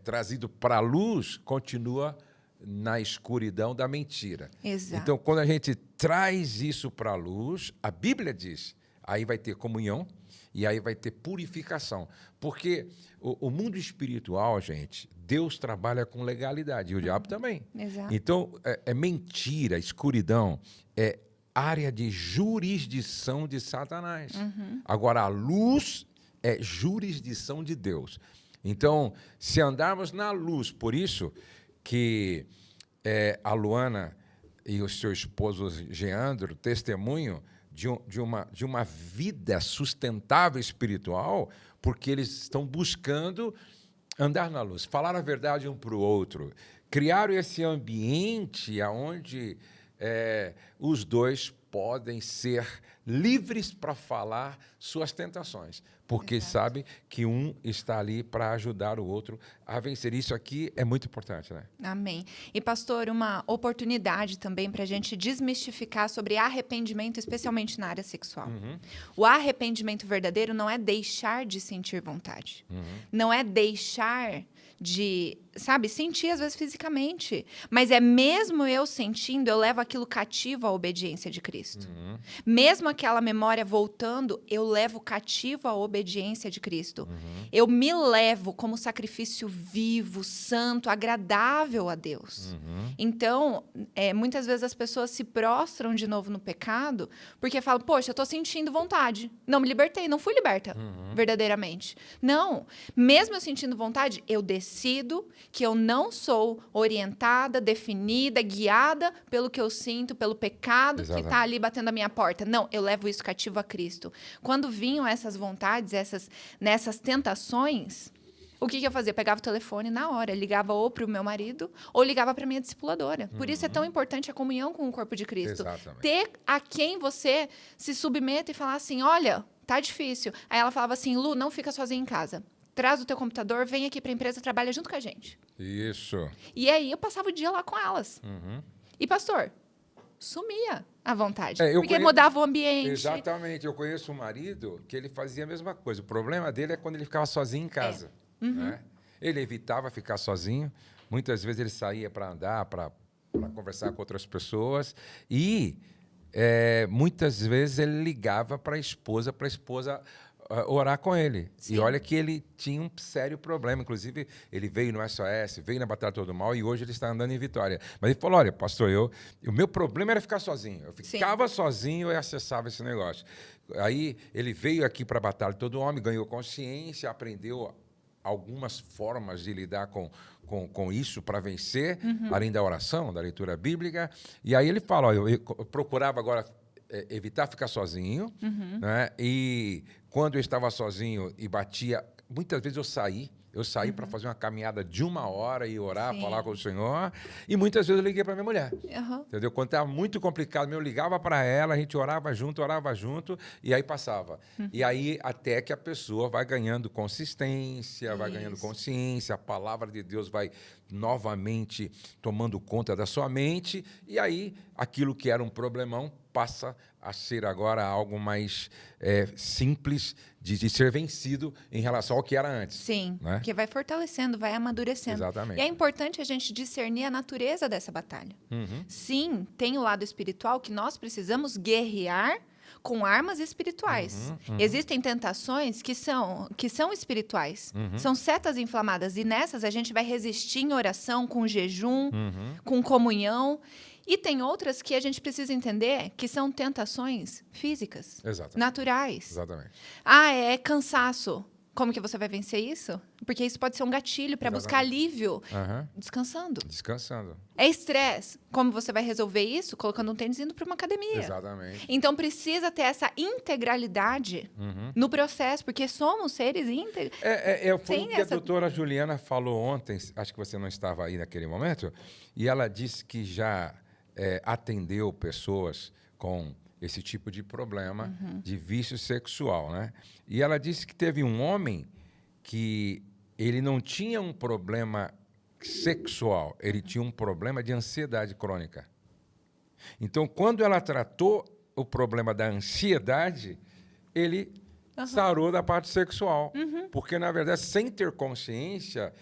trazido para a luz, continua na escuridão da mentira. Exato. Então, quando a gente traz isso para a luz, a Bíblia diz, aí vai ter comunhão e aí vai ter purificação. Porque o mundo espiritual, gente, Deus trabalha com legalidade e o diabo também. Exato. Então, mentira, escuridão, é área de jurisdição de Satanás. Agora, a luz é jurisdição de Deus. Então, se andarmos na luz, por isso que a Luana e o seu esposo Geandro testemunham de uma vida sustentável espiritual, porque eles estão buscando andar na luz, falar a verdade um para o outro, criaram esse ambiente onde os dois podem ser livres para falar suas tentações, porque Exato. sabe que um está ali para ajudar o outro a vencer. Isso aqui é muito importante, né? Amém. E, pastor, uma oportunidade também para a gente desmistificar sobre arrependimento, especialmente na área sexual. O arrependimento verdadeiro não é deixar de sentir vontade. Não é deixar de, sentir às vezes fisicamente. Mas é mesmo eu sentindo, eu levo aquilo cativo à obediência de Cristo. Mesmo aquela memória voltando, eu levo cativo à obediência de Cristo. Eu me levo como sacrifício vivo, santo, agradável a Deus. Então, muitas vezes as pessoas se prostram de novo no pecado porque falam, poxa, eu estou sentindo vontade. Não me libertei, não fui liberta verdadeiramente. Não, mesmo eu sentindo vontade, eu decido que eu não sou orientada, definida, guiada pelo que eu sinto, pelo pecado que está ali batendo a minha porta. Não, eu levo isso cativo a Cristo. Quando vinham essas vontades, nessas tentações, o que eu fazia? Eu pegava o telefone na hora, ligava ou para o meu marido ou ligava para a minha discipuladora. Por isso é tão importante a comunhão com o corpo de Cristo. Exatamente. Ter a quem você se submeta e falar assim, olha, tá difícil. Aí ela falava assim, Lu, não fica sozinha em casa. Traz o teu computador, vem aqui para a empresa, trabalha junto com a gente. Isso. E aí eu passava o dia lá com elas. E, pastor, sumia à vontade. Porque mudava o ambiente. Exatamente. Eu conheço um marido que ele fazia a mesma coisa. O problema dele é quando ele ficava sozinho em casa. Né? Ele evitava ficar sozinho. Muitas vezes ele saía para andar, para conversar com outras pessoas. E muitas vezes ele ligava para a esposa orar com ele. Sim. E olha que ele tinha um sério problema. Inclusive, ele veio no SOS, veio na Batalha Todo Mal e hoje ele está andando em Vitória. Mas ele falou, olha, pastor, o meu problema era ficar sozinho. Eu ficava sozinho e acessava esse negócio. Aí ele veio aqui para a Batalha Todo Homem, ganhou consciência, aprendeu algumas formas de lidar com isso para vencer, além da oração, da leitura bíblica. E aí ele fala, eu procurava agora evitar ficar sozinho, né? E quando eu estava sozinho e batia, muitas vezes eu saí para fazer uma caminhada de 1 hora e orar, Sim. falar com o Senhor, e muitas vezes eu liguei para minha mulher. Aham. Entendeu? Quando estava muito complicado, eu ligava para ela, a gente orava junto, e aí passava. E aí até que a pessoa vai ganhando consistência, vai ganhando Isso. consciência, a palavra de Deus vai novamente tomando conta da sua mente, e aí aquilo que era um problemão passa a ser agora algo mais simples de ser vencido em relação ao que era antes. Sim, Né? porque vai fortalecendo, vai amadurecendo. Exatamente. E é importante a gente discernir a natureza dessa batalha. Uhum. Sim, tem o lado espiritual que nós precisamos guerrear com armas espirituais. Existem tentações que são espirituais. São setas inflamadas. E nessas a gente vai resistir em oração, com jejum, com comunhão. E tem outras que a gente precisa entender que são tentações físicas, Exatamente. naturais. Exatamente. Ah, é cansaço. Como que você vai vencer isso? Porque isso pode ser um gatilho para buscar alívio Aham. descansando. Descansando. É estresse. Como você vai resolver isso? Colocando um tênis e indo para uma academia. Exatamente. Então precisa ter essa integralidade no processo, porque somos seres íntegros. Foi Tem o que a essa- doutora Juliana falou ontem, acho que você não estava aí naquele momento, e ela disse que já atendeu pessoas com esse tipo de problema de vício sexual, né? E ela disse que teve um homem que ele não tinha um problema sexual, ele tinha um problema de ansiedade crônica. Então, quando ela tratou o problema da ansiedade, ele sarou da parte sexual. Porque, na verdade, sem ter consciência,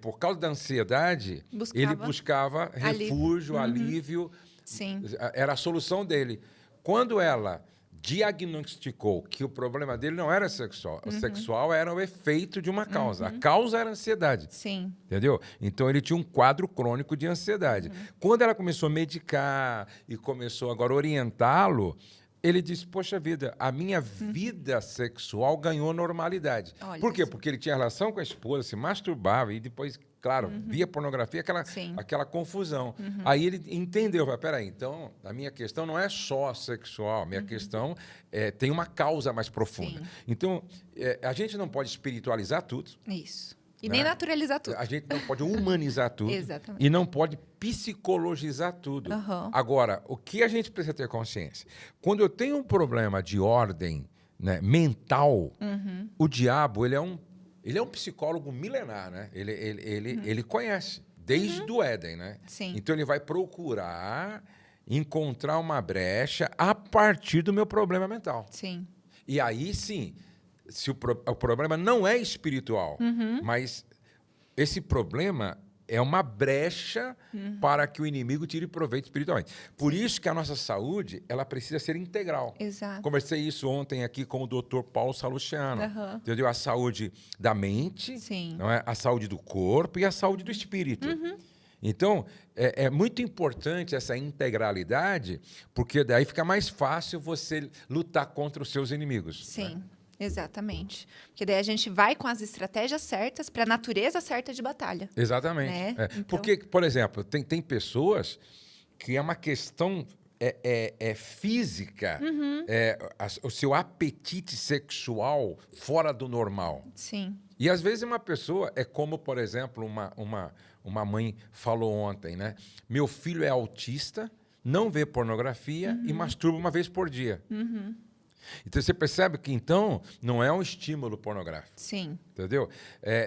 por causa da ansiedade, ele buscava refúgio, alívio. Sim. Era a solução dele. Quando ela diagnosticou que o problema dele não era sexual, o sexual era o efeito de uma causa. A causa era a ansiedade. Sim. Entendeu? Então, ele tinha um quadro crônico de ansiedade. Quando ela começou a medicar e começou agora a orientá-lo, ele disse, poxa vida, a minha vida sexual ganhou normalidade. Olha Por quê? isso. Porque ele tinha relação com a esposa, se masturbava e depois, claro, via pornografia, Sim. aquela confusão. Aí ele entendeu, vai, peraí, então a minha questão não é só sexual, a minha questão tem uma causa mais profunda. Sim. Então, a gente não pode espiritualizar tudo. Isso. E Né? nem naturalizar tudo. A gente não pode humanizar tudo. Exatamente. E não pode psicologizar tudo. Agora, o que a gente precisa ter consciência? Quando eu tenho um problema de ordem, né, mental, o diabo ele é um psicólogo milenar, né? Ele conhece, desde o Éden, né? Sim. Então ele vai procurar encontrar uma brecha a partir do meu problema mental. Sim. E aí sim, se o problema não é espiritual, mas esse problema é uma brecha para que o inimigo tire proveito espiritualmente. Por isso que a nossa saúde ela precisa ser integral. Exato. Conversei isso ontem aqui com o Dr. Paulo Salustiano. Entendeu? A saúde da mente, Sim. não é? A saúde do corpo e a saúde do espírito. Então, é muito importante essa integralidade, porque daí fica mais fácil você lutar contra os seus inimigos. Sim. Né? Exatamente. Porque daí a gente vai com as estratégias certas para a natureza certa de batalha. Exatamente. Né? Então... Porque, por exemplo, tem pessoas que é uma questão física, o seu apetite sexual fora do normal. Sim. E, às vezes, uma pessoa é como, por exemplo, uma mãe falou ontem, né? Meu filho é autista, não vê pornografia e masturba uma vez por dia. Então, você percebe que, então, não é um estímulo pornográfico. Sim. Entendeu?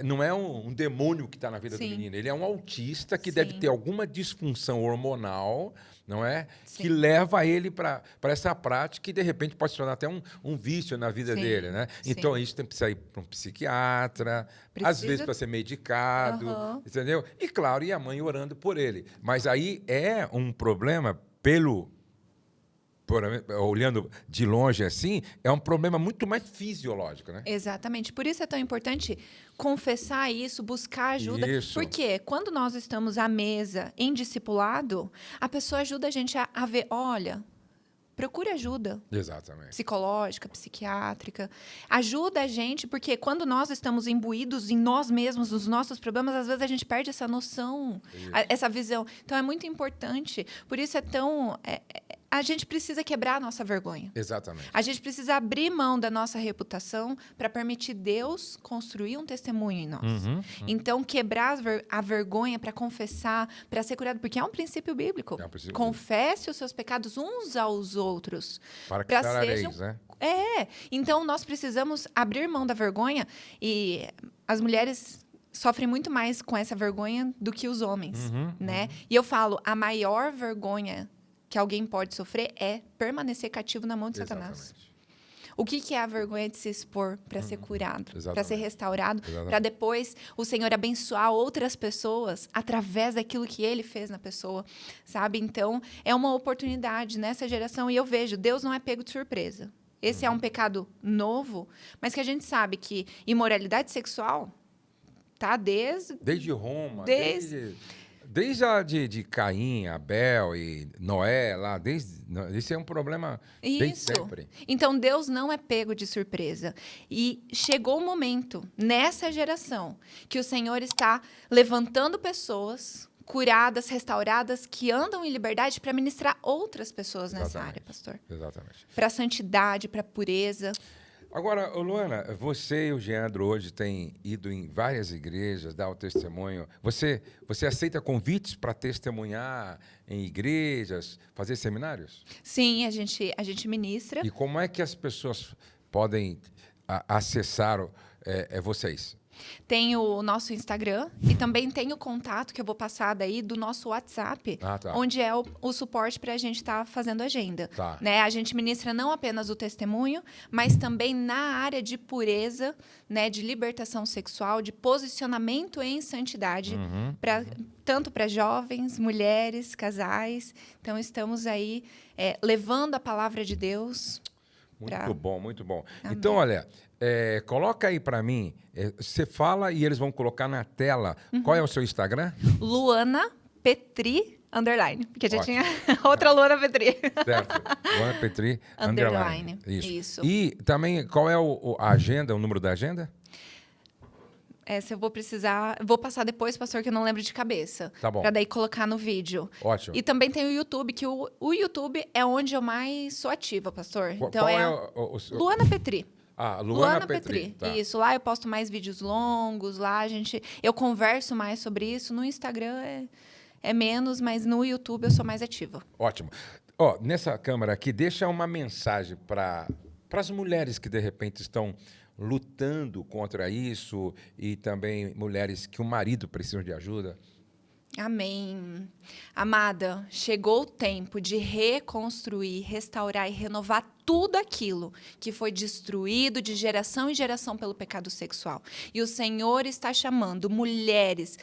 Não é um demônio que está na vida do menino. Ele é um autista que deve ter alguma disfunção hormonal, não é? Sim. Que leva ele para essa prática e, de repente, pode se tornar até um vício na vida dele, né? Então, isso tem que sair para um psiquiatra, às vezes para ser medicado, entendeu? E, claro, e a mãe orando por ele. Mas aí é um problema olhando de longe assim, é um problema muito mais fisiológico, né? Exatamente. Por isso é tão importante confessar isso, buscar ajuda. Isso. Porque quando nós estamos à mesa, em discipulado, a pessoa ajuda a gente a ver, olha, procure ajuda. Exatamente. Psicológica, psiquiátrica. Ajuda a gente, porque quando nós estamos imbuídos em nós mesmos, nos nossos problemas, às vezes a gente perde essa noção, essa visão. Então, é muito importante. Por isso é tão... a gente precisa quebrar a nossa vergonha. Exatamente. A gente precisa abrir mão da nossa reputação para permitir Deus construir um testemunho em nós. Então, quebrar a vergonha para confessar, para ser curado, porque é um princípio bíblico. É um princípio Confesse os seus pecados uns aos outros. Para que sarareis, né? Então nós precisamos abrir mão da vergonha e as mulheres sofrem muito mais com essa vergonha do que os homens, né? E eu falo, a maior vergonha que alguém pode sofrer é permanecer cativo na mão de Satanás. O que é a vergonha de se expor para ser curado, para ser restaurado, para depois o Senhor abençoar outras pessoas através daquilo que Ele fez na pessoa, sabe? Então, é uma oportunidade nessa geração e eu vejo, Deus não é pego de surpresa. Esse é um pecado novo, mas que a gente sabe que imoralidade sexual tá desde Roma, desde a de Caim, Abel e Noé, lá, esse é um problema desde sempre. Então, Deus não é pego de surpresa. E chegou o momento, nessa geração, que o Senhor está levantando pessoas curadas, restauradas, que andam em liberdade para ministrar outras pessoas nessa área, pastor. Exatamente. Para a santidade, para a pureza. Agora, Luana, você e o Geandro hoje têm ido em várias igrejas, dar o testemunho. Você aceita convites para testemunhar em igrejas, fazer seminários? Sim, a gente ministra. E como é que as pessoas podem acessar vocês? Tem o nosso Instagram e também tem o contato que eu vou passar daí do nosso WhatsApp, onde é o suporte para a gente estar fazendo agenda. Né? A gente ministra não apenas o testemunho, mas também na área de pureza, né, de libertação sexual, de posicionamento em santidade, tanto para jovens, mulheres, casais. Então, estamos aí levando a palavra de Deus. Muito bom, muito bom. Amém. Então, olha, coloca aí para mim, você fala e eles vão colocar na tela. Qual é o seu Instagram? Luana Petri, _, porque já tinha outra Luana Petri. Certo, Luana Petri, _. Isso. E também, qual é a agenda, o número da agenda? Essa eu vou precisar... Vou passar depois, pastor, que eu não lembro de cabeça. Tá bom. Para daí colocar no vídeo. Ótimo. E também tem o YouTube, que o YouTube é onde eu mais sou ativa, pastor. Então qual é o Luana Petri. Luana Petri. Tá. Isso, lá eu posto mais vídeos longos, lá eu converso mais sobre isso. No Instagram é menos, mas no YouTube eu sou mais ativa. Ótimo. Nessa câmera aqui, deixa uma mensagem para as mulheres que, de repente, estão lutando contra isso e também mulheres que o marido precisa de ajuda. Amém. Amada, chegou o tempo de reconstruir, restaurar e renovar tudo aquilo que foi destruído de geração em geração pelo pecado sexual. E o Senhor está chamando mulheres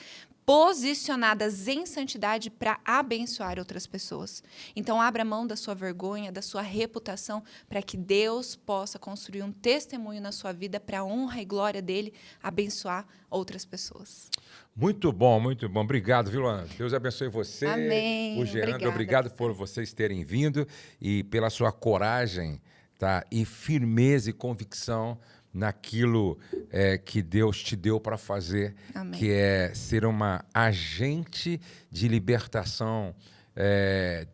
posicionadas em santidade para abençoar outras pessoas. Então, abra mão da sua vergonha, da sua reputação, para que Deus possa construir um testemunho na sua vida para a honra e glória dele, abençoar outras pessoas. Muito bom, muito bom. Obrigado, viu, Luana? Deus abençoe você. Amém. O Geandro, obrigado por vocês terem vindo e pela sua coragem, tá? E firmeza e convicção naquilo que Deus te deu para fazer, Amém. Que é ser uma agente de libertação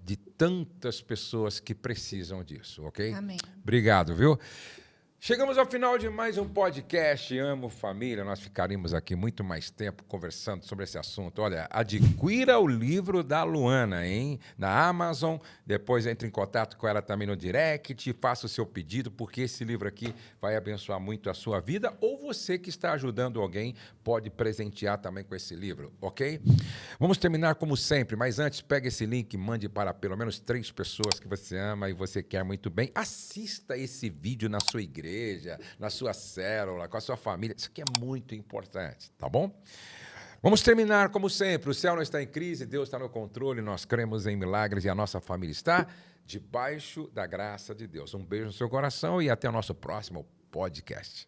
de tantas pessoas que precisam disso, ok? Amém. Obrigado, viu? Chegamos ao final de mais um podcast Amo Família. Nós ficaríamos aqui muito mais tempo conversando sobre esse assunto. Olha, adquira o livro da Luana, hein? Na Amazon. Depois entre em contato com ela também no direct. Faça o seu pedido, porque esse livro aqui vai abençoar muito a sua vida. Ou você que está ajudando alguém pode presentear também com esse livro, ok? Vamos terminar como sempre, mas antes, pega esse link e mande para pelo menos 3 pessoas que você ama e você quer muito bem. Assista esse vídeo na sua igreja, na sua célula, com a sua família. Isso aqui é muito importante, tá bom? Vamos terminar como sempre. O céu não está em crise, Deus está no controle, nós cremos em milagres e a nossa família está debaixo da graça de Deus. Um beijo no seu coração e até o nosso próximo podcast.